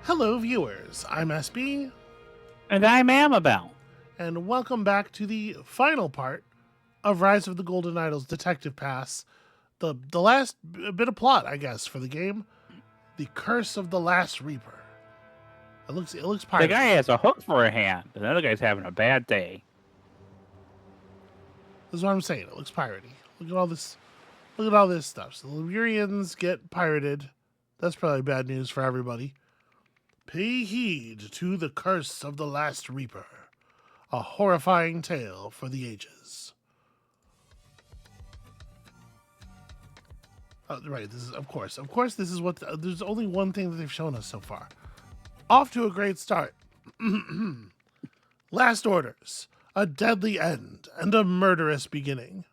Hello, viewers. I'm SB, And I'm Amabel. and welcome back to the final part of Rise of the Golden Idols Detective Pass. The last bit of plot, I guess, for the game. The Curse of the Last Reaper. It looks The pirate. guy has a hook for a hand. The other guy's having a bad day. This is what I'm saying. It looks piratey. Look at all this. Look at all this stuff. So the Lemurians get pirated. That's probably bad news for everybody. Pay heed to the Curse of the Last Reaper. A horrifying tale for the ages. Right, this is of course, this is what there's only one thing that they've shown us so far. Off to a great start. Last orders, a deadly end, and a murderous beginning.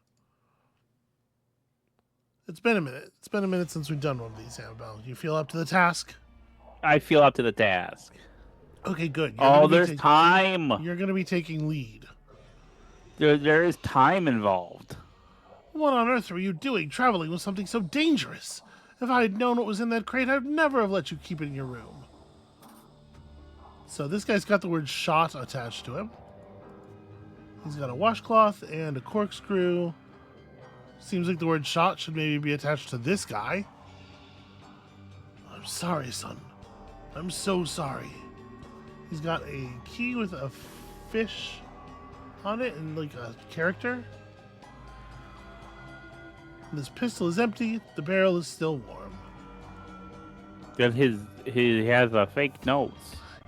It's been a minute. It's been a minute since we've done one of these, Amabel. You feel up to the task? I feel up to the task. Okay, good. There's time. You're going to be taking lead. There is time involved. What on earth were you doing traveling with something so dangerous? If I had known what was in that crate, I'd never have let you keep it in your room. So this guy's got the word shot attached to him. He's got a washcloth and a corkscrew. Seems like the word shot should maybe be attached to this guy. I'm sorry, son. I'm so sorry. He's got a key with a fish on it and like a character. This pistol is empty. The barrel is still warm. And he has a fake nose.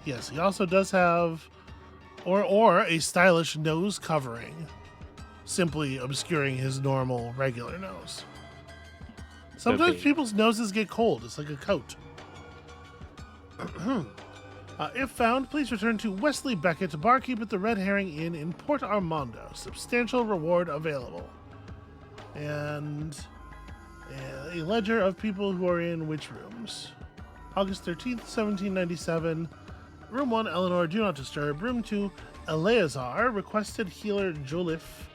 Yes, he also does have, or a stylish nose covering, simply obscuring his normal, regular nose. Sometimes people's noses get cold. It's like a coat. If found, please return to Wesley Beckett, barkeep at the Red Herring Inn in Port Armando. Substantial reward available. And a ledger of people who are in which rooms. August 13th, 1797. Room 1, Eleanor, do not disturb. Room 2, Eleazar, requested healer Joliffe.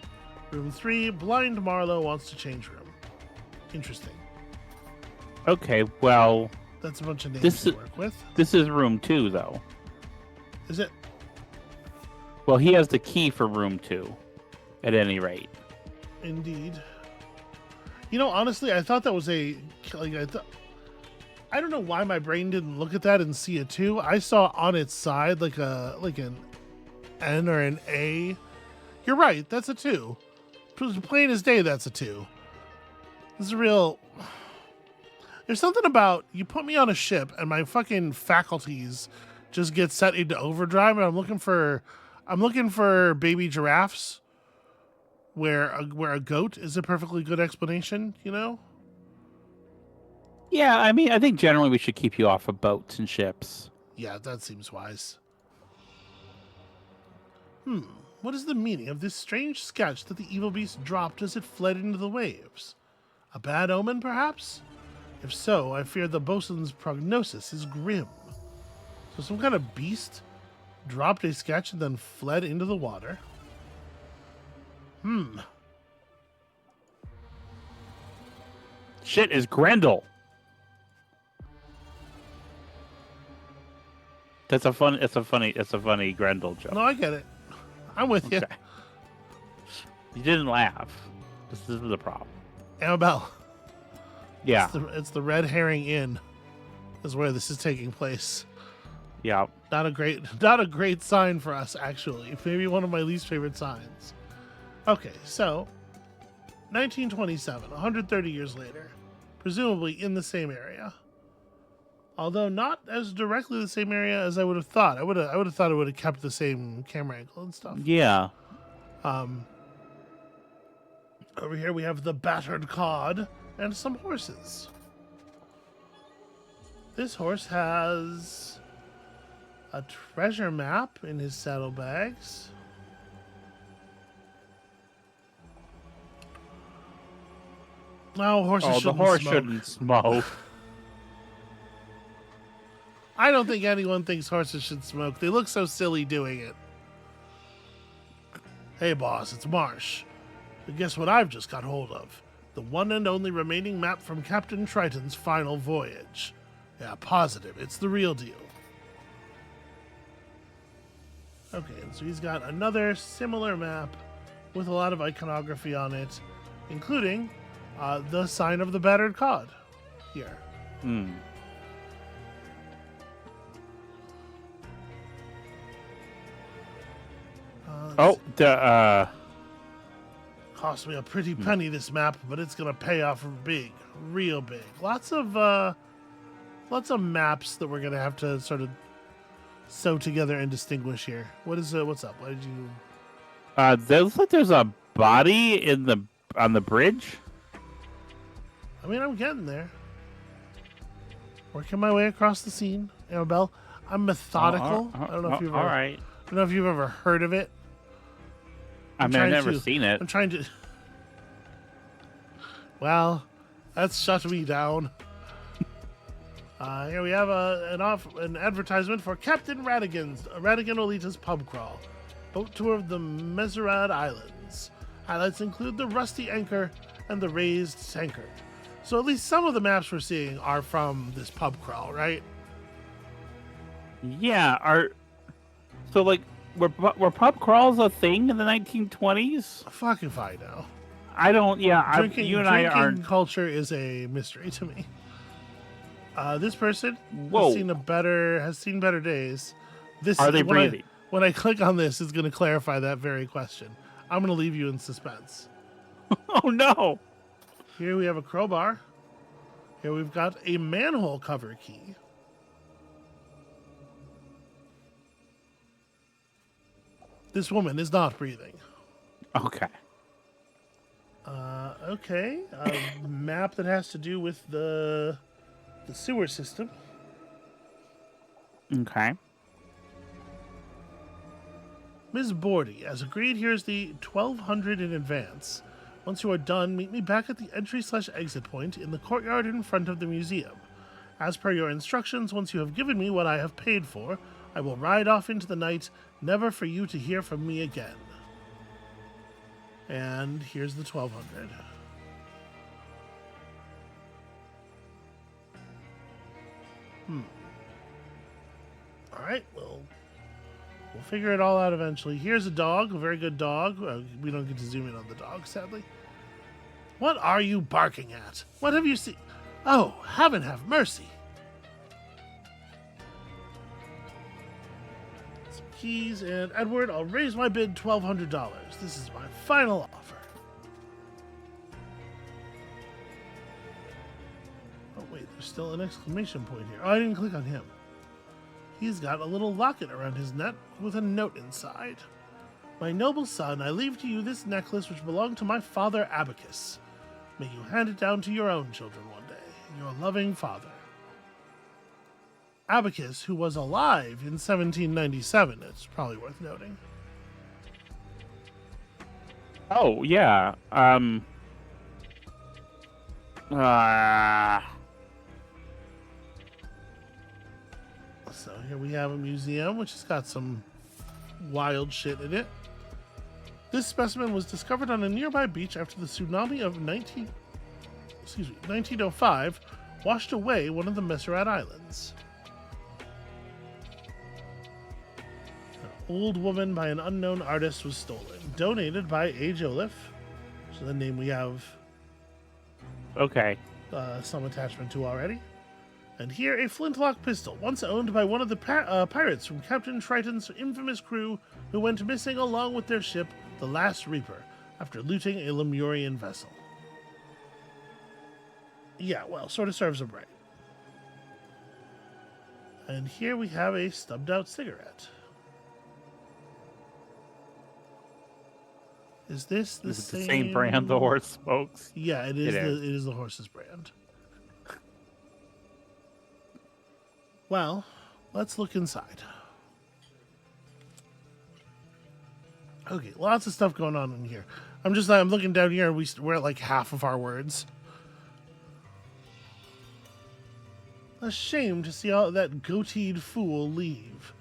Room 3, Blind Marlowe wants to change room. Interesting. Okay, well, That's a bunch of names to work with. This is room 2, though. Is it? Well, he has the key for room 2, at any rate. Indeed. You know, honestly, I thought that was I don't know why my brain didn't look at that and see a 2. I saw on its side like an N or an A. You're right, that's a 2. Plain as day, that's a 2. This is real. There's something about you put me on a ship and my fucking faculties just get set into overdrive, and I'm looking for baby giraffes. Where a goat is a perfectly good explanation, you know? Yeah, I mean, I think generally we should keep you off of boats and ships. Yeah, that seems wise. What is the meaning of this strange sketch that the evil beast dropped as it fled into the waves? A bad omen, perhaps? If so, I fear the bosun's prognosis is grim. So some kind of beast dropped a sketch and then fled into the water. Shit is Grendel. It's a funny Grendel joke. No, I get it. I'm with you. You didn't laugh. This is the problem. Amabel. Yeah. It's the Red Herring Inn is where this is taking place. Yeah. Not a great sign for us, actually. Maybe one of my least favorite signs. Okay, so 1927, 130 years later, presumably in the same area. Although not as directly the same area as I would have thought. I would have thought it would have kept the same camera angle and stuff. Yeah. Over here we have the battered cod and some horses. This horse has a treasure map in his saddlebags. No, horses shouldn't the horse smoke. shouldn't smoke. I don't think anyone thinks horses should smoke. They look so silly doing it. Hey, boss, it's Marsh. But guess what I've just got hold of? The one and only remaining map from Captain Triton's final voyage. Yeah, positive. It's the real deal. Okay, and so he's got another similar map with a lot of iconography on it, including the sign of the battered cod here. Hmm. Oh, Cost me a pretty penny, this map, but it's gonna pay off big, real big. Lots of maps that we're gonna have to sort of sew together and distinguish here. What's up? Why did you? looks like there's a body on the bridge. I mean, I'm getting there. Working my way across the scene, Amabel. I'm methodical. I don't know if you've ever, all right. I don't know if you've ever heard of it. I've never seen it. I'm trying to. Well, that's shut me down. Here we have an advertisement for Captain Radigan Olita's pub crawl, boat tour of the Messerad Islands. Highlights include the rusty anchor and the raised tankard. So at least some of the maps we're seeing are from this pub crawl, right? Yeah. So like were pub crawls a thing in the 1920s? Fuck if I know. I don't. Yeah. Drinking culture is a mystery to me. This person has seen better days. Are they breathing? When I click on this, it's going to clarify that very question. I'm going to leave you in suspense. Oh no! Here we have a crowbar. Here we've got a manhole cover key. This woman is not breathing. Okay. Okay. A map that has to do with the sewer system. Okay. Ms. Bordy, as agreed, here's the 1200 in advance. Once you are done, meet me back at the entry/exit point in the courtyard in front of the museum. As per your instructions, once you have given me what I have paid for, I will ride off into the night, never for you to hear from me again. And here's the 1200. All right, we'll figure it all out eventually. Here's a dog, a very good dog. We don't get to zoom in on the dog, sadly. What are you barking at? What have you seen? Oh, heaven have mercy. Some keys, and Edward, I'll raise my bid $1,200. This is my final offer. Oh, wait, there's still an exclamation point here. Oh, I didn't click on him. He's got a little locket around his neck with a note inside. My noble son, I leave to you this necklace which belonged to my father Abacus. May you hand it down to your own children one day. Your loving father. Abacus, who was alive in 1797, it's probably worth noting. Oh yeah. So here we have a museum which has got some wild shit in it. This specimen was discovered on a nearby beach after the tsunami of 1905 washed away one of the Messerad Islands. An old woman by an unknown artist was stolen. Donated by A. Joliffe. So the name we have Okay. some attachment to already. And here, a flintlock pistol, once owned by one of the pirates from Captain Triton's infamous crew who went missing along with their ship, the Last Reaper, after looting a Lemurian vessel. Yeah, well, sort of serves him right. And here we have a stubbed out cigarette. Is this the Is it the same brand the horse smokes? Yeah, it is. It is the horse's brand. Well, let's look inside. Okay, lots of stuff going on in here. I'm looking down here and we're at like half of our words. A shame to see all that goateed fool leave.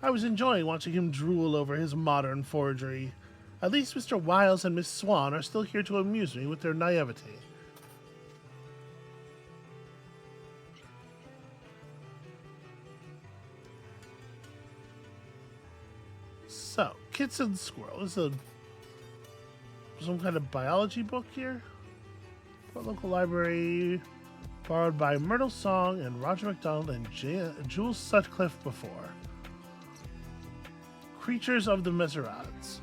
I was enjoying watching him drool over his modern forgery. At least Mr. Wiles and Miss Swan are still here to amuse me with their naivety. So, Kits and Squirrel. This is some kind of biology book here. What local library borrowed by Myrtle Song and Roger MacDonald and Jules Sutcliffe before. Creatures of the Meseriads.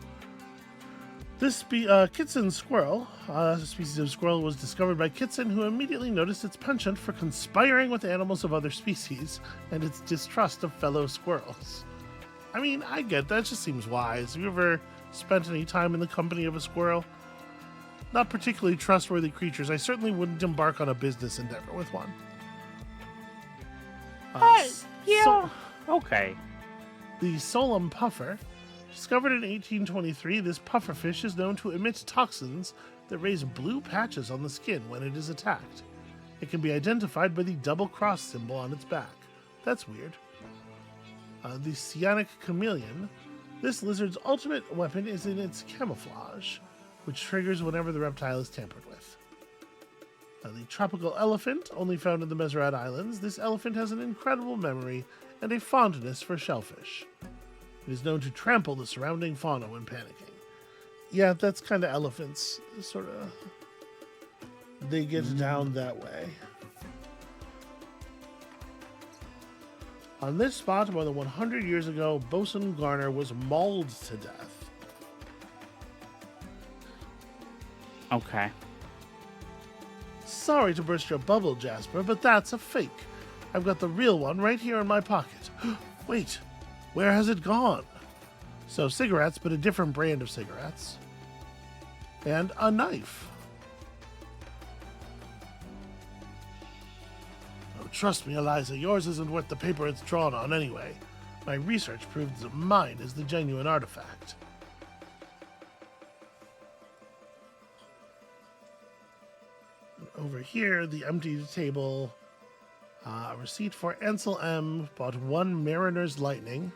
This Kitson squirrel, a species of squirrel, was discovered by Kitson, who immediately noticed its penchant for conspiring with animals of other species and its distrust of fellow squirrels. I mean, I get that. It just seems wise. Have you ever spent any time in the company of a squirrel? Not particularly trustworthy creatures. I certainly wouldn't embark on a business endeavor with one. Yeah. Okay. The Solum puffer. Discovered in 1823, this pufferfish is known to emit toxins that raise blue patches on the skin when it is attacked. It can be identified by the double cross symbol on its back. That's weird. The cyanic chameleon. This lizard's ultimate weapon is in its camouflage, which triggers whenever the reptile is tampered with. The tropical elephant, only found in the Meseriad Islands. This elephant has an incredible memory and a fondness for shellfish. It is known to trample the surrounding fauna when panicking. Yeah, that's kind of elephants. Sort of. They get down that way. On this spot, more than 100 years ago, Bosun Garner was mauled to death. Okay. Sorry to burst your bubble, Jasper, but that's a fake. I've got the real one right here in my pocket. Wait. Where has it gone? So cigarettes, but a different brand of cigarettes. And a knife. Oh, trust me, Eliza, yours isn't worth the paper it's drawn on anyway. My research proves that mine is the genuine artifact. Over here, the empty table. Receipt for Ansel M. Bought 1 Mariner's Lightning.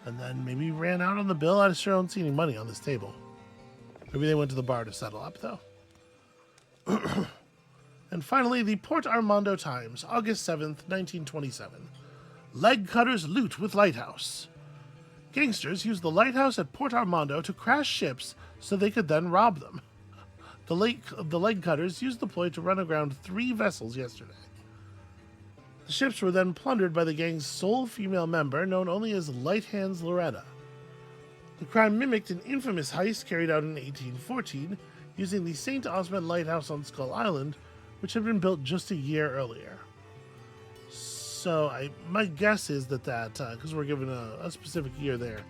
And then maybe ran out on the bill. I sure don't see any money on this table. Maybe they went to the bar to settle up, though. And finally, the Port Armando Times, August 7th, 1927. Leg cutters loot with lighthouse. Gangsters used the lighthouse at Port Armando to crash ships so they could then rob them. The leg cutters used the ploy to run aground 3 vessels yesterday. The ships were then plundered by the gang's sole female member, known only as Light Hands Loretta. The crime mimicked an infamous heist carried out in 1814 using the St. Osmond Lighthouse on Skull Island, which had been built just a year earlier. So my guess is that because we're given a specific year there,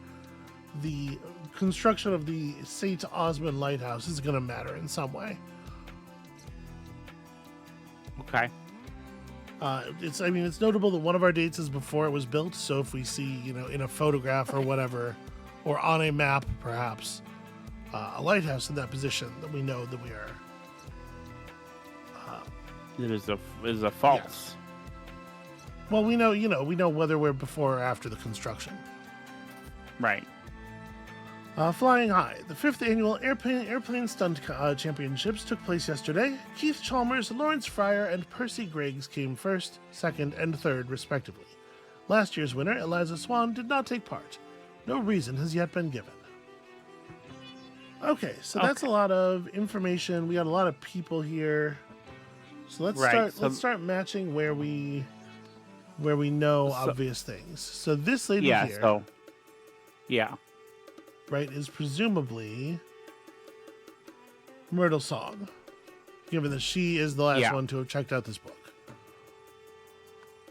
the construction of the St. Osmond Lighthouse is going to matter in some way. Okay. It's notable that one of our dates is before it was built. So if we see, in a photograph or whatever, or on a map, perhaps, a lighthouse in that position, then we know that we are. It is a false. Yes. Well, we know whether we're before or after the construction. Right. Flying high. The 5th annual airplane stunt championships took place yesterday. Keith Chalmers, Lawrence Fryer, and Percy Griggs came first, second, and third, respectively. Last year's winner, Eliza Swan, did not take part. No reason has yet been given. Okay, so that's a lot of information. We got a lot of people here. So let's start matching where we know obvious things. So this lady here. Yeah. Right, is presumably Myrtle Song, given that she is the last one to have checked out this book.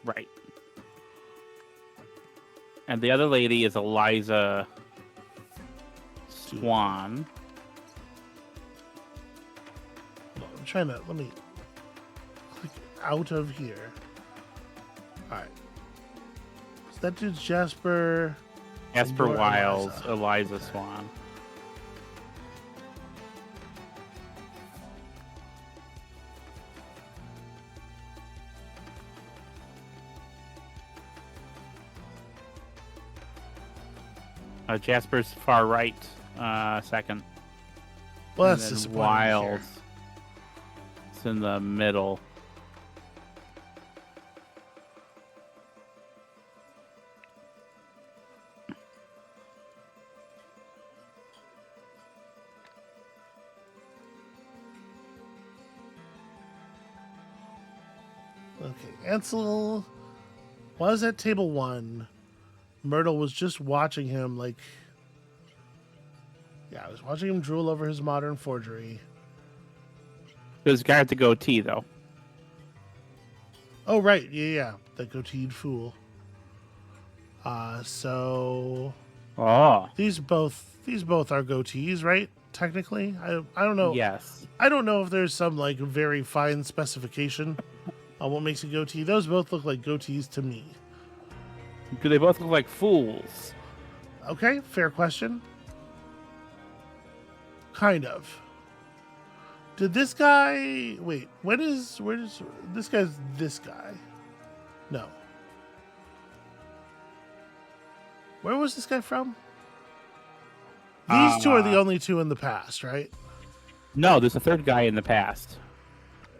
Right. And the other lady is Eliza Swan. I'm trying to, let me click out of here. Alright. So that dude's Jasper Wiles, Eliza Swan. Jasper's far right, second. Well, that's disappointing. Wiles. It's in the middle. Okay, Ansel was at table 1. Myrtle was just watching him, like... Yeah, I was watching him drool over his modern forgery. There's a guy with the goatee, though. Oh, right. Yeah. The goateed fool. So... Oh. These both are goatees, right? Technically? I don't know. Yes. I don't know if there's some, like, very fine specification on what makes a goatee. Those both look like goatees to me. Do they both look like fools? Okay, fair question. Kind of. Did this guy... Wait, where is... This guy's this guy. No. Where was this guy from? These two are the only two in the past, right? No, there's a third guy in the past.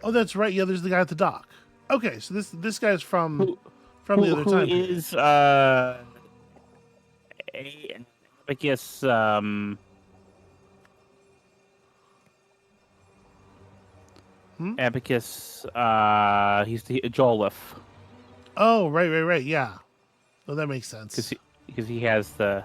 Oh, that's right. Yeah, there's the guy at the dock. Okay, so this guy's from the other Who time. is I guess Abacus, he's the Joliffe. Oh, right. Yeah. Well, that makes sense. Because he has the...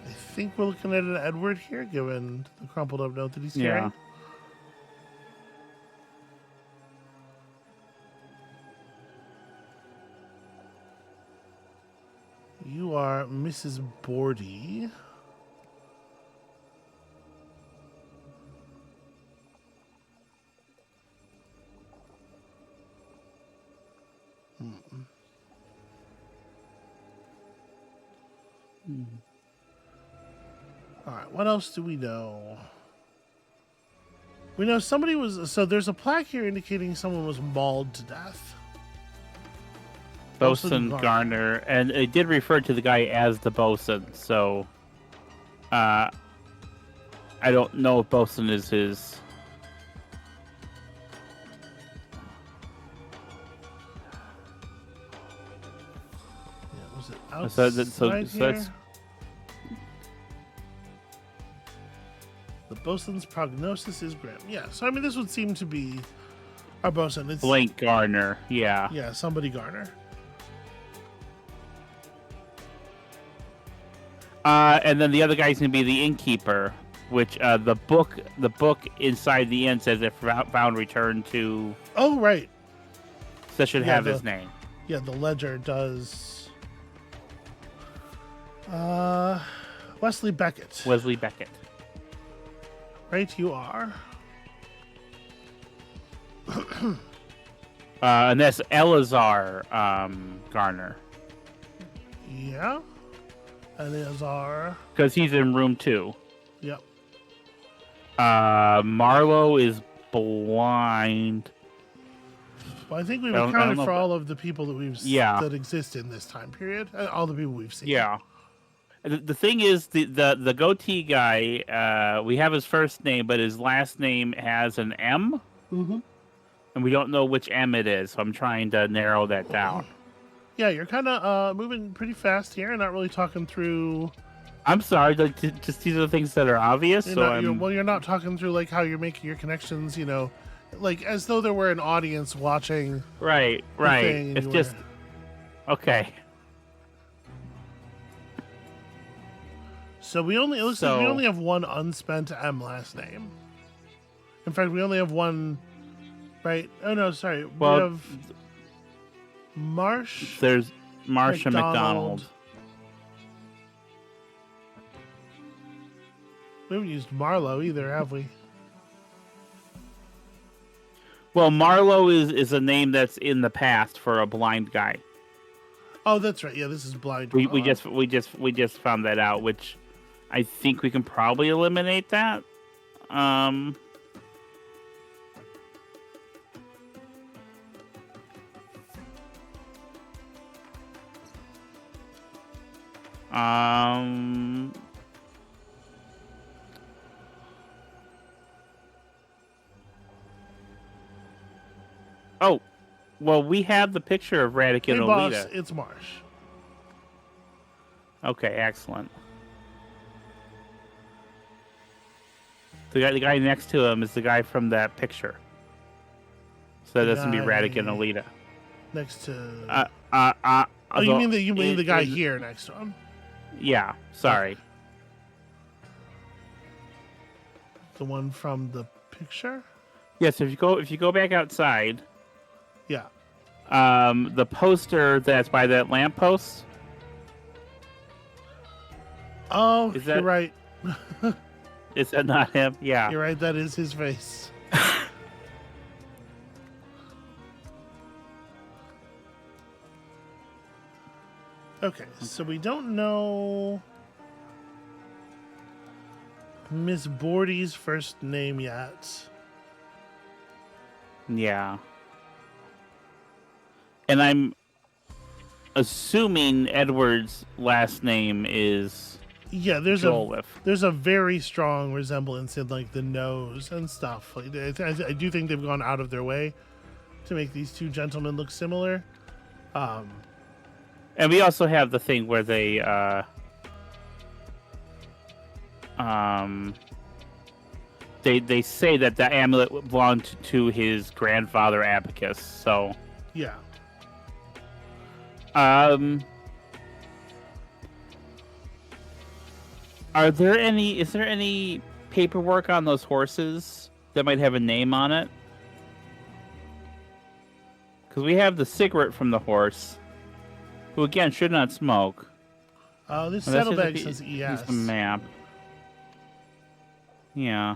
I think we're looking at an Edward here, given the crumpled up note that he's carrying. Yeah. You are Mrs. Bordy. All right, what else do we know? We know somebody was... So there's a plaque here indicating someone was mauled to death. Bosun Garner, and it did refer to the guy as the bosun, so I don't know if bosun is his. Yeah, was it outside here? That's... The bosun's prognosis is grim. Yeah, so I mean, this would seem to be our bosun. It's Blank Garner, yeah. Yeah, somebody Garner. And then the other guy's gonna be the innkeeper, which the book inside the inn says if found returned to. Oh, right. So that should have his name. Yeah, the ledger does. Wesley Beckett. Wesley Beckett. Right, you are. And that's Eleazar Garner. Yeah. Eleazar. Because he's in room 2. Yep. Marlowe is blind. Well, I think we've accounted for all of the people that we've that exist in this time period. All the people we've seen. Yeah. The thing is, the goatee guy, we have his first name, but his last name has an M. Mm-hmm. And we don't know which M it is, so I'm trying to narrow that down. Yeah, you're kind of moving pretty fast here and not really talking through... I'm sorry, just these are the things that are obvious. You're not talking through like how you're making your connections, you know, like as though there were an audience watching. Right. It's just... Okay. So it looks like we only have one unspent M last name. In fact, we only have one... Right? Oh, no, sorry. Well, we have Marsh. There's Marsh and McDonald. We haven't used Marlowe either, have we? Well, Marlowe is a name that's in the past for a blind guy. Oh, that's right. Yeah, this is blind. We just found that out, which I think we can probably eliminate that. Oh, well, we have the picture of Radic Hey, and boss, Alita. it's Marsh. Okay, excellent. The guy next to him is the guy from that picture. So that The doesn't be Radic and guy Alita. next to. Oh, you mean the guy here next to him? Yeah, sorry. Okay. The one from the picture? Yes, if you go back outside, Yeah. the poster that's by that lamppost. Oh, Is you're that- right. Is that not him? Yeah. You're right. That is his face. Okay, so we don't know Miss Bordy's first name yet. Yeah. And I'm assuming Edward's last name is Yeah, there's Jolliffe. a very strong resemblance in like the nose and stuff. Like, I do think they've gone out of their way to make these two gentlemen look similar. And we also have the thing where they they say that the amulet belonged to his grandfather Abacus. So Yeah. is there any paperwork on those horses that might have a name on it? Because we have the cigarette from the horse, who again should not smoke. This And that saddlebag seems says to be- ES. He's the map. Yeah.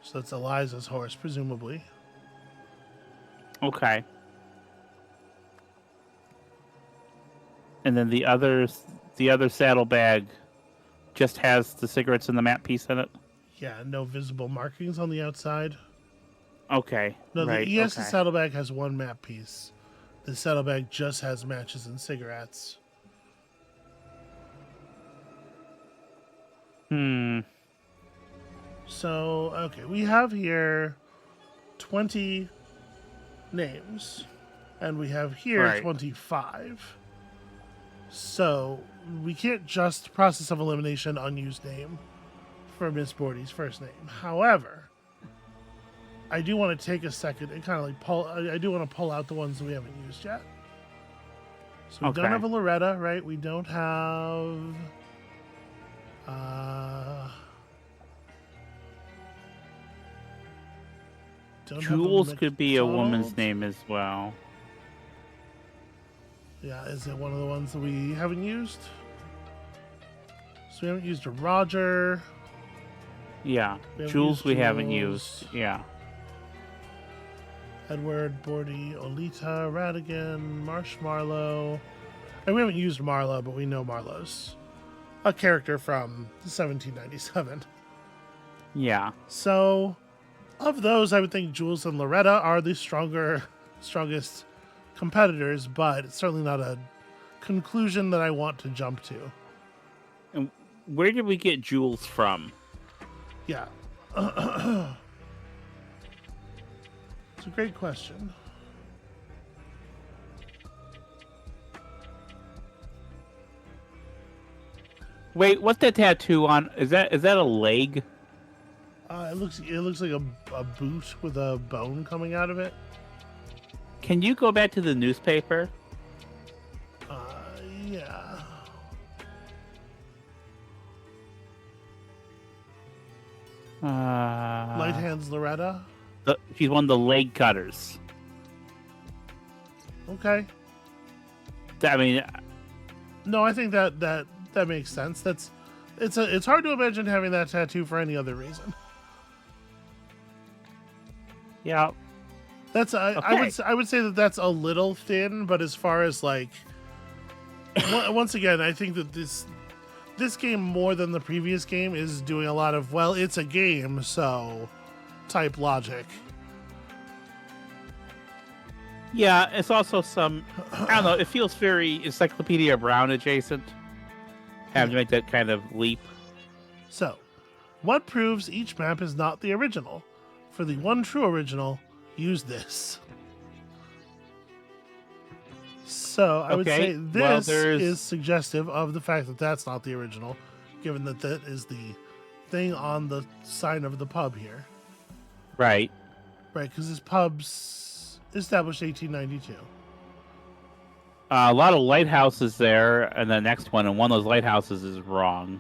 So that's Eliza's horse, presumably. Okay. And then the other saddlebag just has the cigarettes and the map piece in it. Yeah, no visible markings on the outside. Okay. No, right. the ES okay. saddlebag has one map piece. The saddlebag just has matches and cigarettes. So, okay, we have here 20 names, and we have here Right. 25. So, we can't just process of elimination unused name for Miss Bordy's first name. However, I do want to take a second and kind of like I do want to pull out the ones that we haven't used yet. So we don't Okay. have a Loretta, right? We don't have don't have a Jules could be a woman's McDonald. name as well. Yeah, is it one of the ones that we haven't used? So we haven't used a Roger. Yeah. We haven't Jules used we haven't Jules. used. Yeah. Edward, Bordy, Olita, Radigan, Marshmallow. And we haven't used Marlowe, but we know Marlowe's a character from 1797. Yeah. So, of those, I would think Jules and Loretta are the strongest competitors, but it's certainly not a conclusion that I want to jump to. And where did we get Jules from? Yeah. It's a great question. Wait, what's that tattoo on? Is that a leg? It looks like a boot with a bone coming out of it. Can you go back to the newspaper? Yeah. Light hands Loretta. She's one of the leg cutters. Okay. I mean, No, I think that makes sense. It's hard to imagine having that tattoo for any other reason. yeah. That's I would say that that's a little thin, but as far as like once again, I think that this game more than the previous game is doing a lot of well, it's a game, so type logic. Yeah, it's also some, I don't know, it feels very Encyclopedia Brown adjacent. Having to make that kind of leap. So, what proves each map is not the original? For the one true original, use this. So I would Okay, say well, this is suggestive of the fact that that's not the original, given that that is the thing on the sign of the pub here. Right. Right, because this pub's established 1892. A lot of lighthouses there, and the next one, and one of those lighthouses is wrong.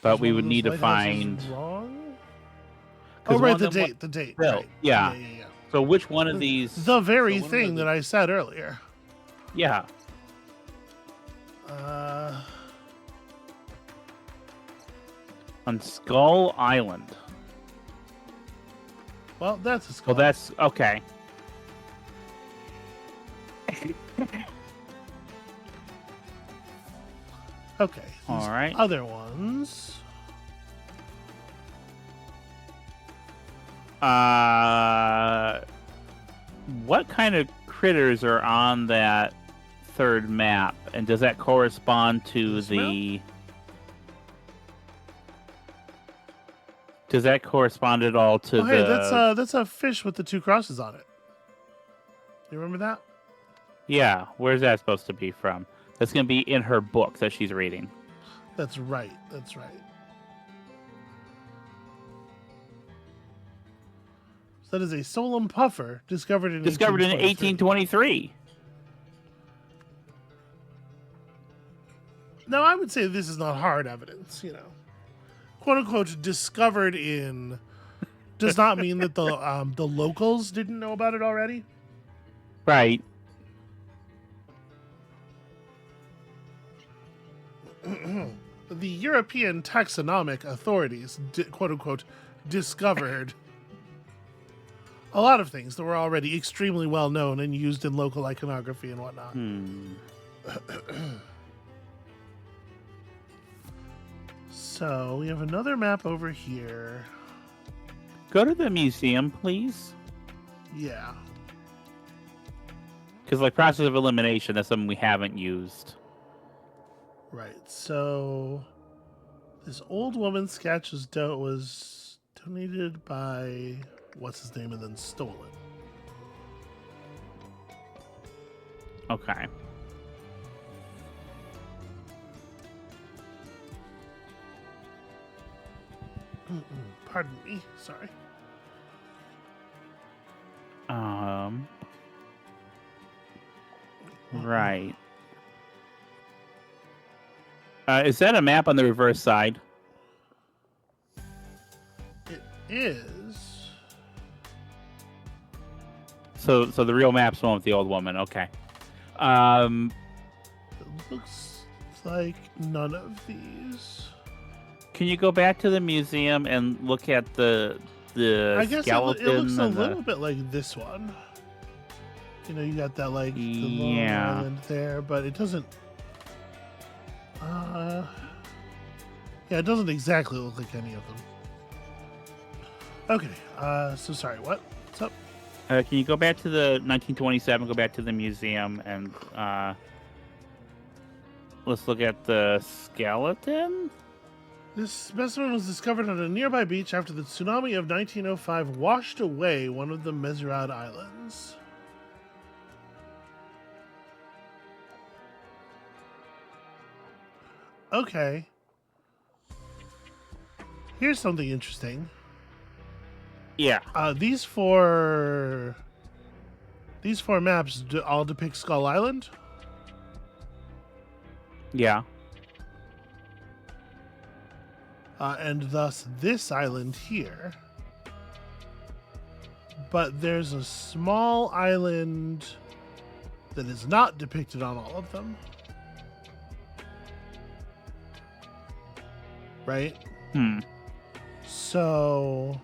But Is we one of would those need to lighthouses find. wrong? 'Cause Oh, right, one the of them date, the date. Bill, Right. yeah. Yeah. So which one of these? The very so one of thing the- that I said earlier. Yeah. On Skull Island. Well, that's a skull. Well, that's okay. Okay. All these right. Other ones. What kind of critters are on that third map, and does that correspond to This the? Does that correspond at all to Oh, hey, the? that's a fish with the two crosses on it. You remember that? Yeah, where's that supposed to be from? That's going to be in her book that she's reading. That's right. That's right. So that is a Solum puffer discovered in 1823. Now, I would say this is not hard evidence, you know. "Quote unquote" discovered in does not mean that the locals didn't know about it already. Right. The European taxonomic authorities, quote unquote, discovered a lot of things that were already extremely well known and used in local iconography and whatnot. So we have another map over here. Go to the museum, please. Yeah. Because, like, process of elimination, that's something we haven't used. Right. So this old woman's sketch was donated by what's his name and then stolen. Okay. Pardon me. Sorry. Right. Is that a map on the reverse side? It is. So the real map's the one with the old woman. Okay. It looks like none of these. Can you go back to the museum and look at the I guess skeleton? it looks a and little bit like this one. You know, you got that like the long Yeah. island there, but it doesn't. Yeah, it doesn't exactly look like any of them. Okay. So sorry. What's up? Can you go back to the 1927? Go back to the museum and let's look at the skeleton. This specimen was discovered on a nearby beach after the tsunami of 1905 washed away one of the Mesrad Islands. Okay. Here's something interesting. Yeah. These four maps all depict Skull Island. Yeah. And thus this island here. But there's a small island that is not depicted on all of them. Right? So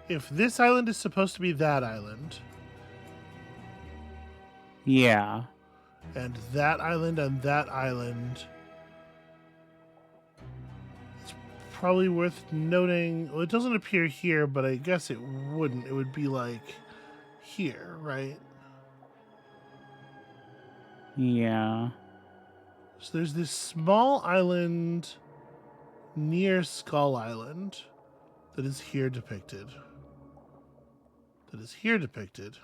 if this island is supposed to be that island, Yeah. and that island and that island, it's probably worth noting. Well, it doesn't appear here, but I guess it wouldn't. It would be like here, right? Yeah. So there's this small island near Skull Island, that is here depicted. That is here depicted.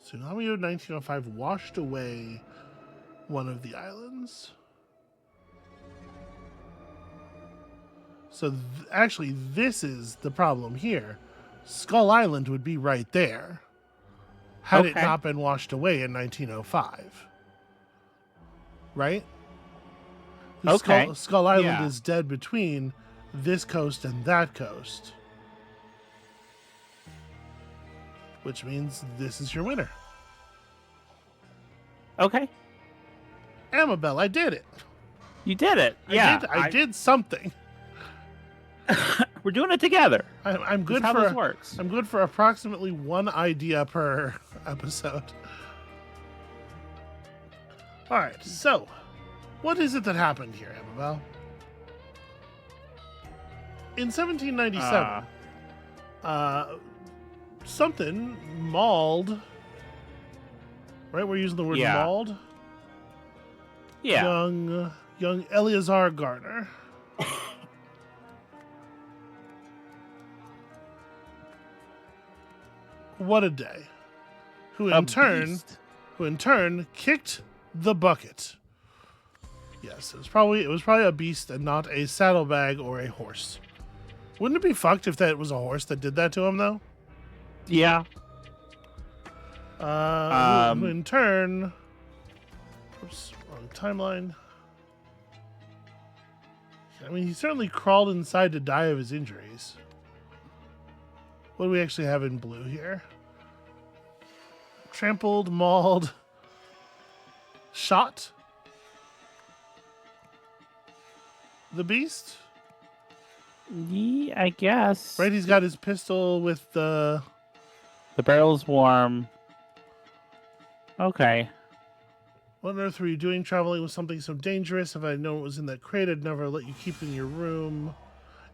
Tsunami of 1905 washed away one of the islands. So actually, this is the problem here. Skull Island would be right there had it not been washed away in 1905. Right? Skull Island is dead between this coast and that coast. Which means this is your winner. Okay. Amabel, I did it. You did it. Yeah. I did something. We're doing it together. I'm good That's for how this works. I'm good for approximately one idea per episode. All right. So, what is it that happened here, Amabel? In 1797, something mauled. Right, we're using the word mauled. Yeah. Young Eleazar Garner. What a day! Who in turn kicked the bucket. Yes, it was probably a beast and not a saddlebag or a horse. Wouldn't it be fucked if that was a horse that did that to him, though? Yeah. Who in turn... Oops, wrong timeline. I mean, he certainly crawled inside to die of his injuries. What do we actually have in blue here? Trampled, mauled, shot? The beast? Yeah, I guess. Right, he's got his pistol with the barrel's warm. Okay. What on earth were you doing traveling with something so dangerous? If I known it was in that crate, I'd never let you keep it in your room.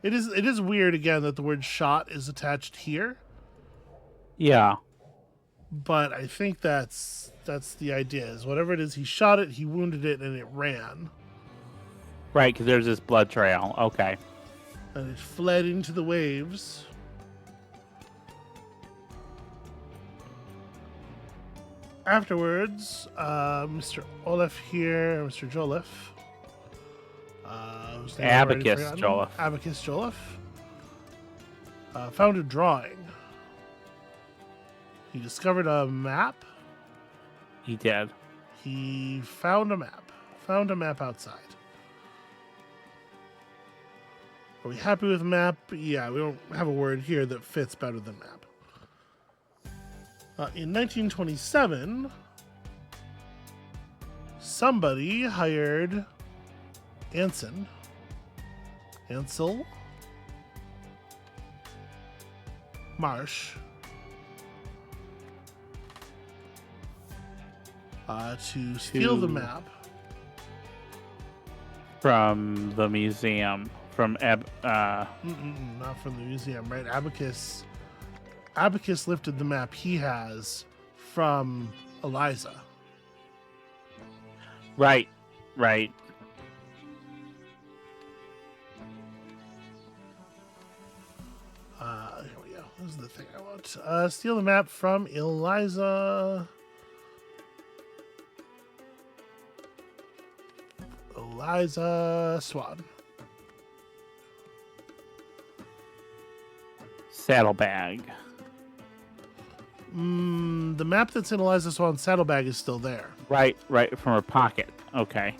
It is weird, again, that the word shot is attached here. Yeah. But I think that's the idea. Is whatever it is, he shot it, he wounded it, and it ran. Right, because there's this blood trail. Okay. And it fled into the waves. Afterwards, Mr. Olaf here, Mr. Jolliffe. Abacus Jolliffe. Abacus Jolliffe. Found a drawing. He discovered a map. He did. He found a map. Found a map outside. Are we happy with map? Yeah, we don't have a word here that fits better than map. In 1927, somebody hired Ansel Marsh to steal the map from the museum. Not from the museum, right? Abacus lifted the map he has from Eliza. Right. Here we go. This is the thing I want. Steal the map from Eliza. Eliza Swan. Saddlebag. The map that's in Eliza Swan's saddlebag is still there. Right, from her pocket. Okay.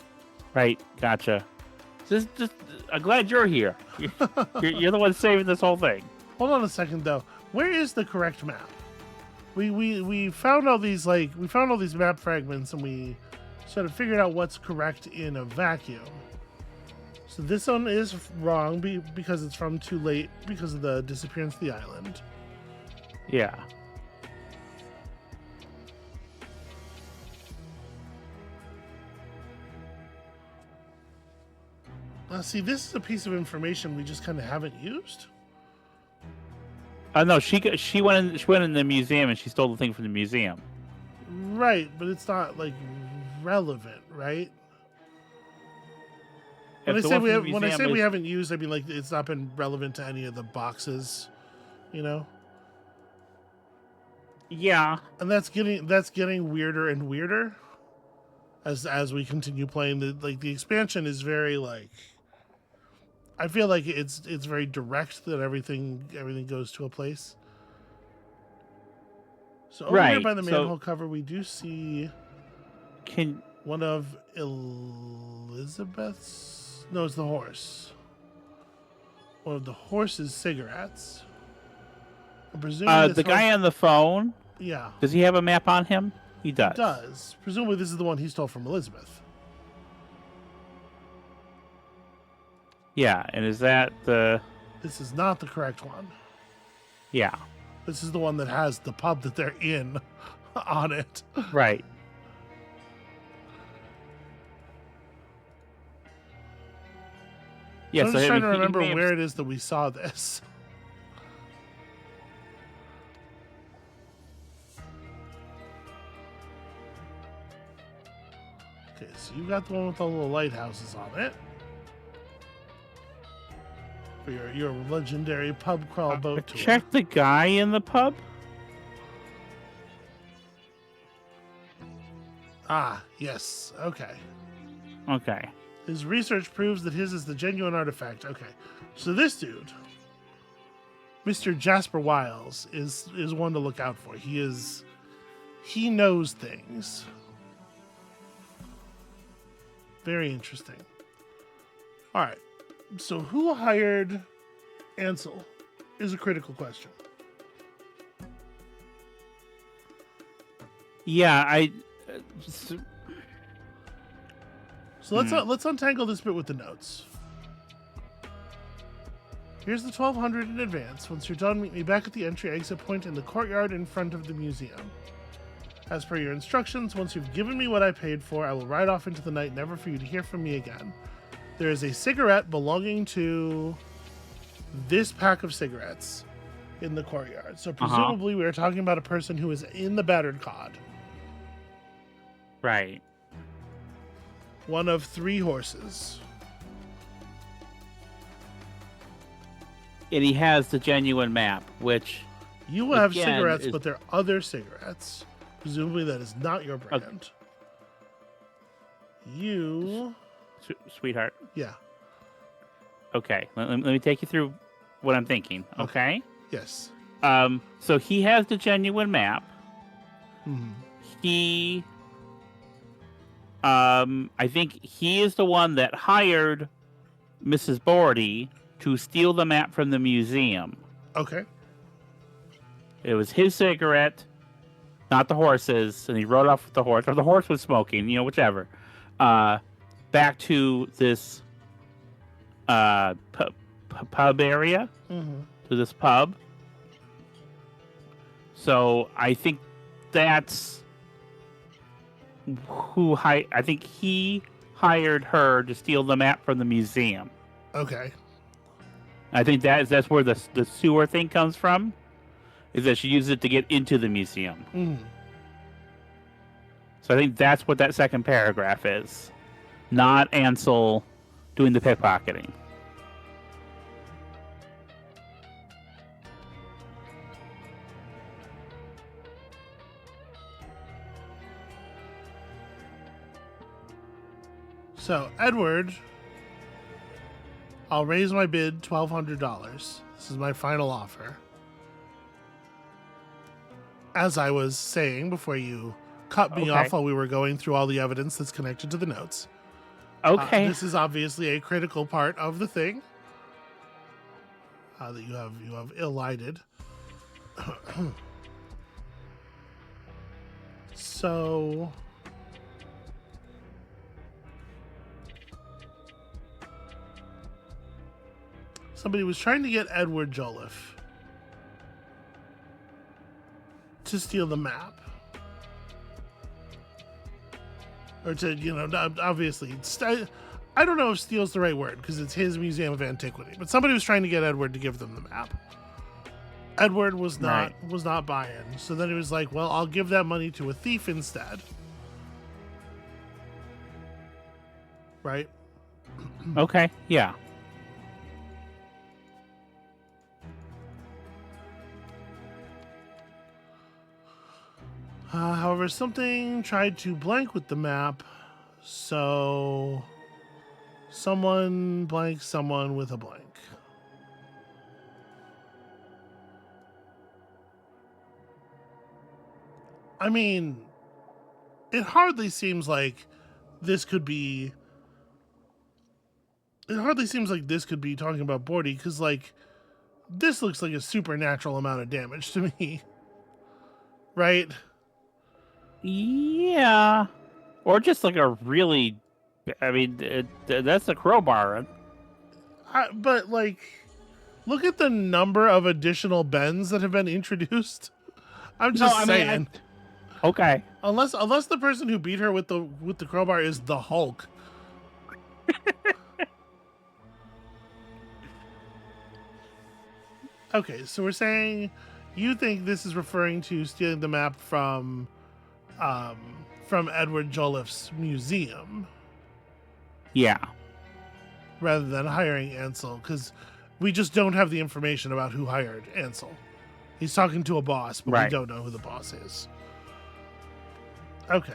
Right, gotcha. Just I'm glad you're here. You're the one saving this whole thing. Hold on a second, though. Where is the correct map? We found all these map fragments, and we sort of figured out what's correct in a vacuum. So this one is wrong because it's from too late because of the disappearance of the island. Yeah. See, this is a piece of information we just kind of haven't used. No, she went in the museum and she stole the thing from the museum. Right, but it's not like relevant, right? If When I the say one we from have, the when I say museum we is- haven't used, I mean like it's not been relevant to any of the boxes, you know. Yeah. And that's getting weirder and weirder as we continue playing. The expansion is very like, I feel like it's very direct that everything goes to a place. So over here Right. by the So manhole cover, we do see can one of Elizabeth's. No, it's the horse. One of the horse's cigarettes. I'm presuming this the guy horse, on the phone, yeah, does he have a map on him? He does. does. Presumably this is the one he stole from Elizabeth. Yeah, and is that the... This is not the correct one. Yeah, This is the one that has the pub that they're in on it. right. Yeah, So I'm so just I trying mean, to he remember may have- where it is that we saw this. Okay, so you got the one with the little lighthouses on it. For your legendary pub crawl boat tour. Check the guy in the pub? Ah, yes. Okay. Okay. His research proves that his is the genuine artifact. Okay. So this dude, Mr. Jasper Wiles, is one to look out for. He knows things. Very interesting. All right. So who hired Ansel is a critical question. Yeah, So let's untangle this bit with the notes. Here's the 1200 in advance. Once you're done, meet me back at the entry exit point in the courtyard in front of the museum. As per your instructions, once you've given me what I paid for, I will ride off into the night, never for you to hear from me again. There is a cigarette belonging to this pack of cigarettes in the courtyard. So presumably we are talking about a person who is in the battered cod. right. One of 3 horses. And he has the genuine map, which You will have Again, cigarettes, is- but they're other cigarettes. Presumably that is not your brand. You... sweetheart. Yeah. Okay, let me take you through what I'm thinking. Okay. Yes. So he has the genuine map. Mhm. He, I think he is the one that hired Mrs. Bordy to steal the map from the museum. Okay. It was his cigarette, not the horse's, and he rode off with the horse, or the horse was smoking, whichever. Back to this pub area, Mm-hmm. to this pub. So I think that's who I think he hired her to steal the map from the museum. Okay. I think that's where the sewer thing comes from, is that she used it to get into the museum. Mm-hmm. So I think that's what that second paragraph is, not Ansel doing the pickpocketing. So, Edward, I'll raise my bid $1,200. This is my final offer. As I was saying before you cut me Okay. off while we were going through all the evidence that's connected to the notes. Okay. This is obviously a critical part of the thing that you have elided. So somebody was trying to get Edward Jolliffe to steal the map. Or to, obviously, I don't know if steal's the right word because it's his Museum of Antiquity, but somebody was trying to get Edward to give them the map. Edward was not buying, so then he was like, "Well, I'll give that money to a thief instead." right? Okay, yeah. However, something tried to blank with the map, so someone blank someone with a blank. I mean, it hardly seems like this could be. It hardly seems like this could be talking about Bordy, because, like, this looks like a supernatural amount of damage to me. Right? Yeah. Or just like a really, I mean, that's a crowbar. But, like, look at the number of additional bends that have been introduced. I'm just saying. Okay. Unless the person who beat her with the crowbar is the Hulk. Okay, so we're saying you think this is referring to stealing the map from Edward Jolliffe's museum. Yeah. Rather than hiring Ansel, because we just don't have the information about who hired Ansel. He's talking to a boss, but we don't know who the boss is. Okay.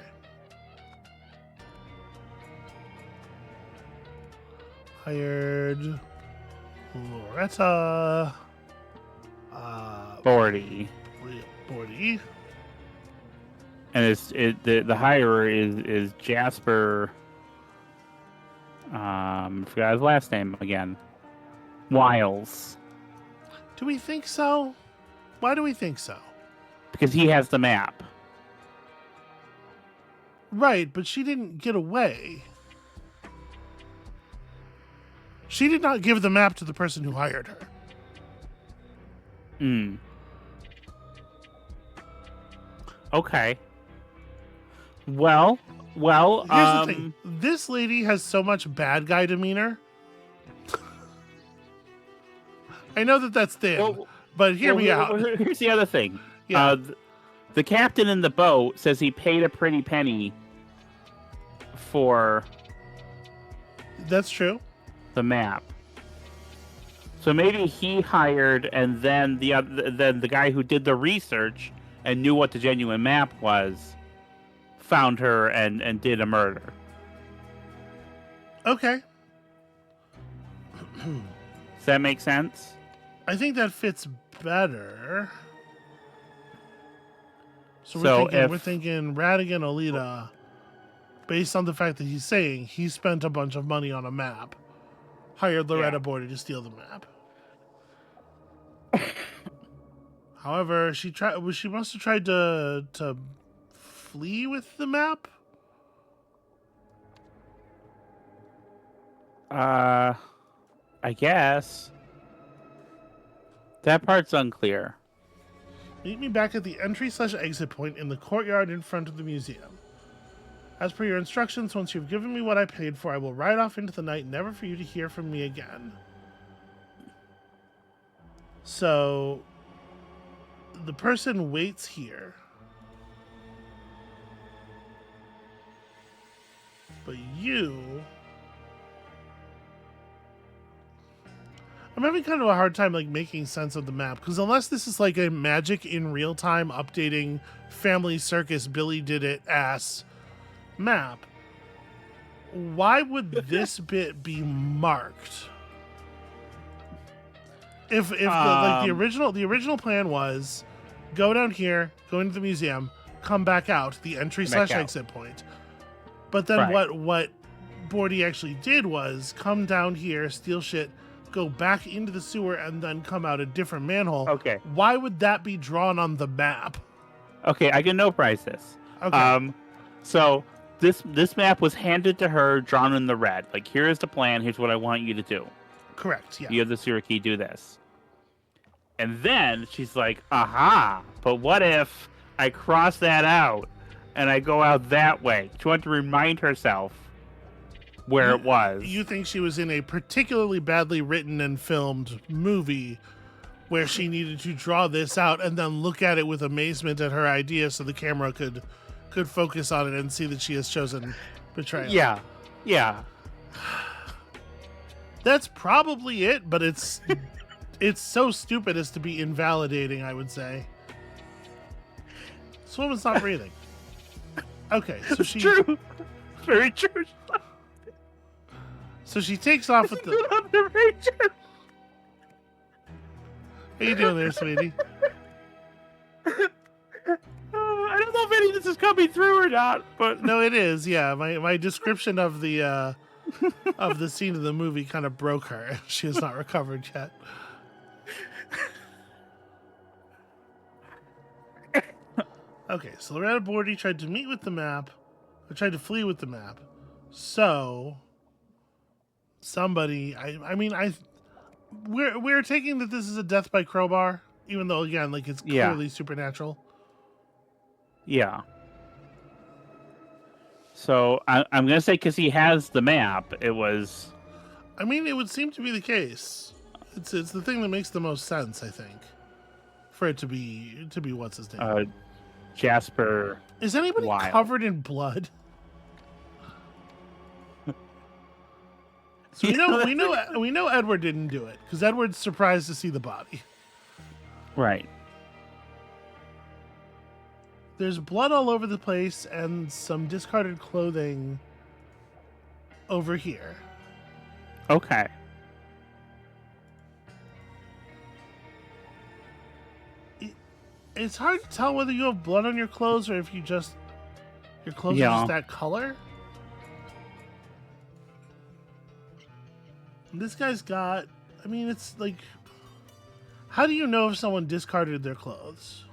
Hired Loretta. Bordy. And the hirer is Jasper. Forgot his last name again. Wiles. Do we think so? Why do we think so? Because he has the map. Right, but she didn't get away. She did not give the map to the person who hired her. Okay. Well. Here's the thing. This lady has so much bad guy demeanor. I know that that's thin, but hear me out. Here's the other thing. Yeah. The captain in the boat says he paid a pretty penny for. That's true. The map. So maybe he hired, and then the guy who did the research and knew what the genuine map was found her and did a murder. Okay. Does that make sense? I think that fits better. So we're thinking Radigan Olita, based on the fact that he's saying he spent a bunch of money on a map, hired Loretta Bordy to steal the map. However, she must have tried to flee with the map. I guess. That part's unclear. Meet me back at the entry/exit point in the courtyard in front of the museum. As per your instructions, once you've given me what I paid for, I will ride off into the night, never for you to hear from me again. So, the person waits here. But you... I'm having kind of a hard time making sense of the map, because unless this is like a magic in real time updating Family Circus Billy Did It ass map, why would this bit be marked? If the original plan was go down here, go into the museum, come back out, the entry/exit point. But then what Bordy actually did was come down here, steal shit, go back into the sewer, and then come out a different manhole. Okay. Why would that be drawn on the map? Okay, I can no-price this. Okay. So this map was handed to her, drawn in the red. Like, here's the plan. Here's what I want you to do. Correct. Yeah. You have the sewer key. Do this. And then she's like, "Aha! But what if I cross that out and I go out that way?" She wanted to remind herself where it was. You think she was in a particularly badly written and filmed movie where she needed to draw this out and then look at it with amazement at her idea so the camera could focus on it and see that she has chosen betrayal. Yeah. That's probably it, but it's so stupid as to be invalidating, I would say. This woman's not breathing. Okay, so It's true. Very true. So she takes off with the. Good observation. How you doing there, sweetie? I don't know if any of this is coming through or not, but No, it is. Yeah, my description of the scene of the movie kind of broke her. She has not recovered yet. Okay, so Loretta Bordy tried to meet with the map, or tried to flee with the map. So somebody, we're taking that this is a death by crowbar, even though again, like it's clearly supernatural. Yeah. So I'm gonna say because he has the map, it was. I mean, it would seem to be the case. It's the thing that makes the most sense, I think, for it to be what's his name. Jasper. Is anybody Wild. covered in blood? So we know Edward didn't do it because Edward's surprised to see the body. Right. There's blood all over the place and some discarded clothing over here. Okay. It's hard to tell whether you have blood on your clothes or if your clothes are just that color. This guy's got, I mean, it's like, how do you know if someone discarded their clothes?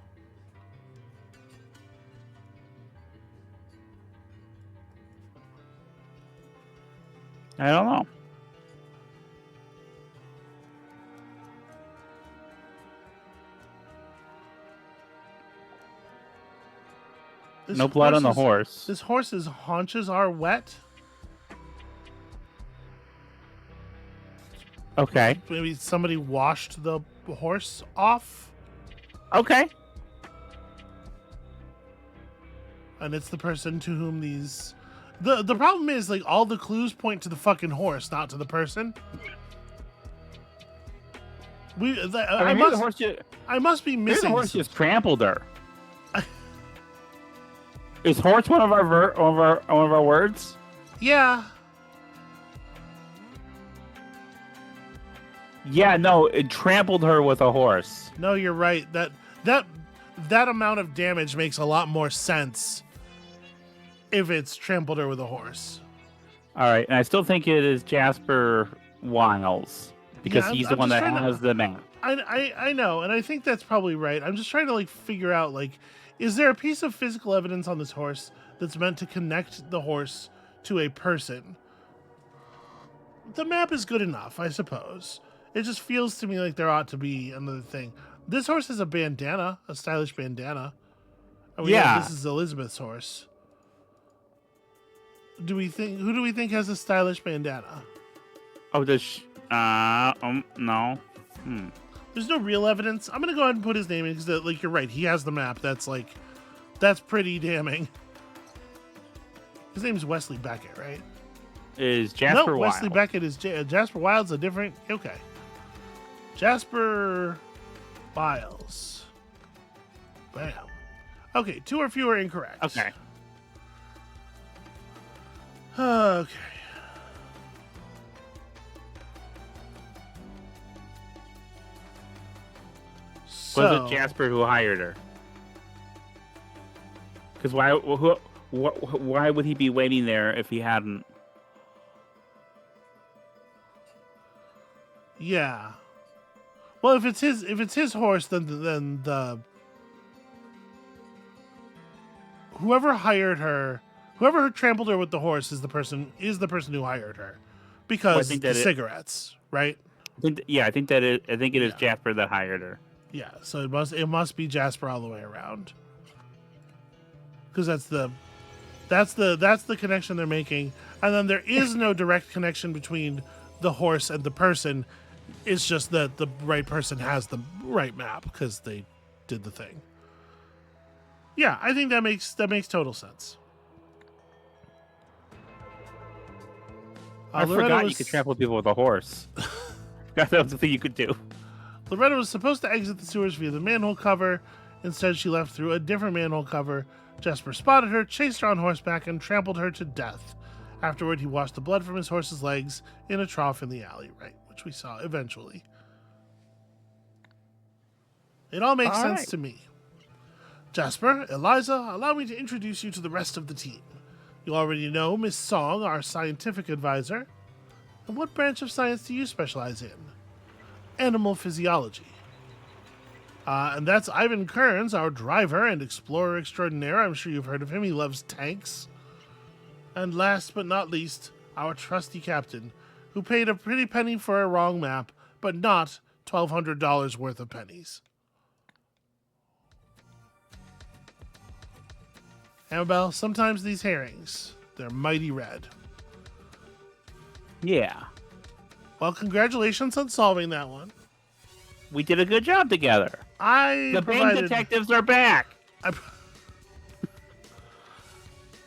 I don't know. No blood on the horse. This horse's haunches are wet. Okay. Maybe somebody washed the horse off. Okay. And it's the person to whom these... The problem is, like, all the clues point to the fucking horse, not to the person. I must be missing... The horse just trampled her. Is horse one of our words? Yeah. Yeah, no, it trampled her with a horse. No, you're right. That amount of damage makes a lot more sense if it's trampled her with a horse. All right, and I still think it is Jasper Wiles because he's the one that has the map. I know, and I think that's probably right. I'm just trying to like figure out like, is there a piece of physical evidence on this horse that's meant to connect the horse to a person? The map is good enough, I suppose. It just feels to me like there ought to be another thing. This horse has a bandana, a stylish bandana. And we know this is Elizabeth's horse. Who do we think has a stylish bandana? Oh, no. There's no real evidence. I'm gonna go ahead and put his name in because, like, you're right. He has the map. That's pretty damning. His name's Wesley Beckett, right? Is Jasper Wiles. Wesley Beckett is Jasper Wiles. A different. Okay. Jasper Wiles. Bam. Okay, 2 or fewer incorrect. Okay. Okay. Was it Jasper who hired her? Because why would he be waiting there if he hadn't? Yeah. Well, if it's his horse, then the whoever hired her, whoever trampled her with the horse is the person who hired her, because the cigarettes, right? I think it is Jasper that hired her. Yeah, so it must be Jasper all the way around, because that's the connection they're making, and then there is no direct connection between the horse and the person. It's just that the right person has the right map because they did the thing. Yeah, I think that makes total sense. I forgot you could trample people with a horse. Forgot that was the thing you could do. Loretta was supposed to exit the sewers via the manhole cover. Instead, she left through a different manhole cover. Jasper spotted her, chased her on horseback, and trampled her to death. Afterward, he washed the blood from his horse's legs in a trough in the alley, right, which we saw eventually. It all makes sense to me. Jasper, Eliza, allow me to introduce you to the rest of the team. You already know Miss Song, our scientific advisor. And what branch of science do you specialize in? Animal physiology. And that's Ivan Kearns, our driver and explorer extraordinaire. I'm sure you've heard of him. He loves tanks. And last but not least, our trusty captain, who paid a pretty penny for a wrong map, but not $1,200 worth of pennies. Amabel, sometimes these herrings, they're mighty red. Yeah. Well, congratulations on solving that one. We did a good job together. The bank detectives are back.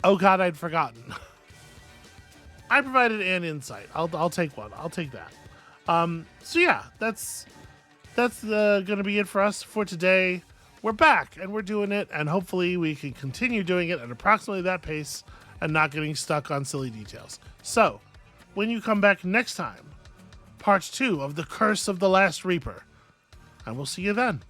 Oh God, I'd forgotten. I provided an insight. I'll take one. I'll take that. So yeah, that's gonna be it for us for today. We're back and we're doing it, and hopefully we can continue doing it at approximately that pace and not getting stuck on silly details. So, when you come back next time, part 2 of The Curse of the Last Reaper, and we'll see you then.